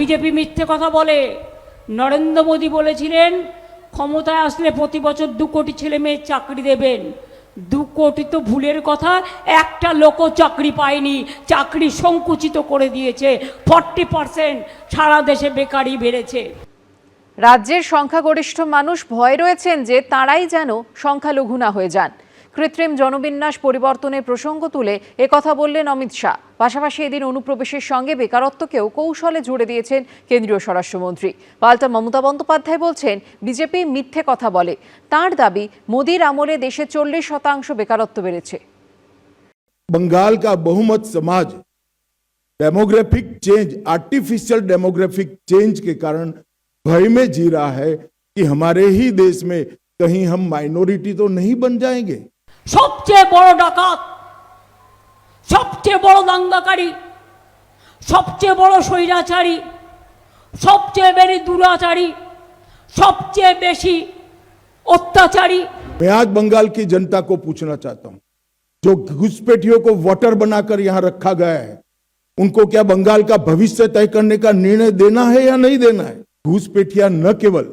BJP মিথ্যে কথা বলে। নরেন্দ্র মোদী বলেছিলেন ক্ষমতায় আসলে প্রতি বছর 2 কোটি ছেলে মেয়ে চাকরি দেবেন। 2 কোটি তো ভুলের কথা, একটা লোকও চাকরি পায়নি, চাকরি সংকুচিত করে দিয়েছে। 40% সারা দেশে বেকারি বেড়েছে। রাজ্যের সংখ্যাগরিষ্ঠ মানুষ ভয় রয়েছেন যে তাঁরাই যেন সংখ্যালঘু না হয়ে যান। কৃত্রিম জনবিন্যাস পরিবর্তনের প্রসঙ্গ তুলে একথা বললেন অমিত শাহ। পাশাপাশি এদিন অনুপ্রবেশের সঙ্গে বেকারত্বকেও কৌশলে জুড়ে দিয়েছেন কেন্দ্রীয় স্বরাষ্ট্রমন্ত্রী। পাল্টা মমতা বন্দ্যোপাধ্যায় বলছেন বিজেপি মিথ্যে কথা বলে। তাঁর দাবি মোদির আমলে দেশে 40% বেকারত্ব বেড়েছে। बंगाल का बहुमत समाज demographic change, artificial demographic change के कारण भय में जी रहा है कि हमारे ही देश में कहीं हम माइनॉरिटी तो नहीं बन जाएंगे। সবচেয়ে বড় ডাকাত, সবচেয়ে বড় দাঙ্গাকারী, সবচেয়ে বড় স্বৈরাচারী, সবচেয়ে বেশি দুরাচারী, সবচেয়ে বেশি অত্যাচারী। मैं आज बंगाल की जनता को पूछना चाहता हूं, जो घुसपैठियों को वोटर बनाकर यहां रखा गया है, उनको क्या बंगाल का भविष्य तय करने का निर्णय देना है या नहीं देना है? घुसपैठिया न केवल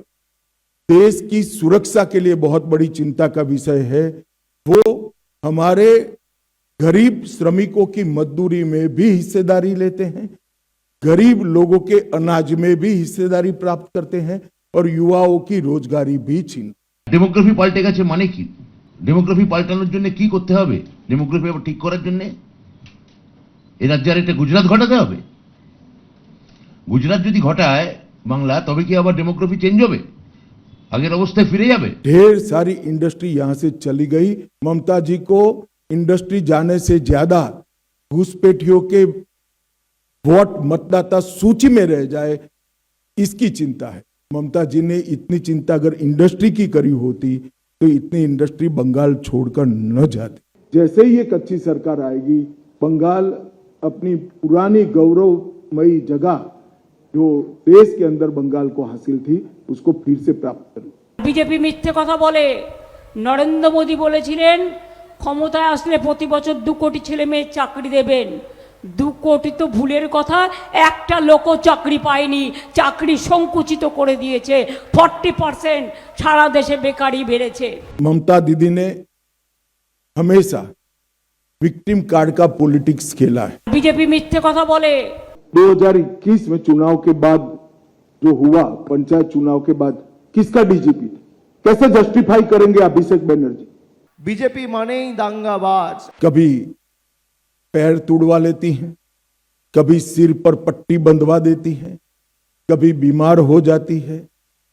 देश की सुरक्षा के लिए बहुत बड़ी चिंता का विषय है, वो हमारे गरीब श्रमिकों की मजदूरी में भी हिस्सेदारी लेते हैं, गरीब लोगों के अनाज में भी हिस्सेदारी प्राप्त करते हैं और युवाओं की रोजगारी भी छीन। डेमोग्राफी पाल्टे गेছে মানে কি? डेमोग्राफी পাল্টানোর জন্য কি করতে হবে? डेमोग्राफी আবার ঠিক করার জন্য এই রাজ্যের একটা গুজরাট ঘটাতে হবে। গুজরাট যদি ঘটায় বাংলা, তবে কি আবার डेमोग्राफी চেঞ্জ হবে? আগের অবস্থায় ফিরে যাবে? ढेर सारी इंडस्ट्री यहां से चली गई। ममता जी को इंडस्ट्री जाने से ज्यादा घुसपैठियों के वोट मतदाता सूची में रह जाए, इसकी चिंता है। ममता जी ने इतनी चिंता अगर इंडस्ट्री की करी होती तो इतनी इंडस्ट्री बंगाल छोड़कर न जाती। जैसे ही एक अच्छी सरकार आएगी, बंगाल अपनी पुरानी गौरवमयी जगह जो देश के अंदर बंगाल को हासिल थी, उसको फिर से प्राप्त करें। বিজেপি মিথ্যে কথা বলে। নরেন্দ্র মোদী বলেছিলেন ক্ষমতায় আসলে প্রতি বছর 2 কোটি ছেলে মেয়ে চাকরি দেবেন। 2 কোটি তো ভুলের কথা, একটা লোকও চাকরি পায়নি, চাকরি সংকুচিত করে দিয়েছে। 40% সারা দেশে বেকারি বেড়েছে। ममता दीदी ने हमेशा विक्टिम कार्ड का पॉलिटिक्स खेला है। বিজেপি मिथ्যে কথা বলে। 2021 में चुनाव के बाद जो हुआ, पंचायत चुनाव के बाद किसका डीजीपी, कैसे जस्टिफाई करेंगे अभिषेक बनर्जी? बीजेपी माने ही दांगाबाज। कभी पैर तुड़वा लेती हैं, कभी सिर पर पट्टी बंधवा देती हैं, कभी बीमार हो जाती है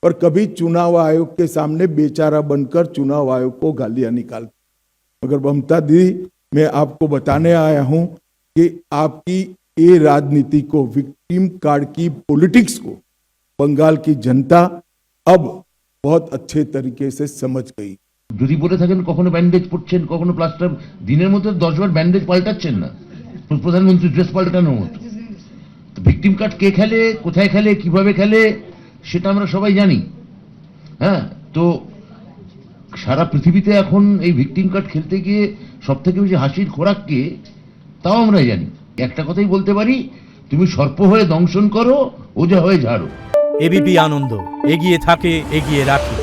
और कभी चुनाव आयोग के सामने बेचारा बनकर चुनाव आयोग को गालियां निकालती। मगर ममता दी, मैं आपको बताने आया हूं कि आपकी ये राजनीति को, विक्टिम कार्ड की पॉलिटिक्स को बंगाल की जनता अब बहुत अच्छे तरीके से समझ गई। যদি বলে থাকেন কখনো ব্যান্ডেজ পড়ছেন, কখনো প্লাস্টার, দিনের মধ্যে 10 বার ব্যান্ডেজ পাল্টাচ্ছেন না, প্রধানমন্ত্রী ড্রেস পাল্টানোর মতো। তো ভিকটিম কার্ড কে খেলে, কোথায় খেলে, কিভাবে খেলে, সেটা আমরা সবাই জানি। হ্যাঁ, তো সারা পৃথিবীতে এখন এই ভিকটিম কার্ড খেলতে গিয়ে সব থেকে বেশি হাসির খোরাক কে, তাও আমরা জানি। একটা কথাই বলতে পারি, তুমি সর্প হয়ে দংশন করো, ওঝা হয়ে ঝাড়ো। এবিপি আনন্দ, এগিয়ে থাকে, এগিয়ে রাখে।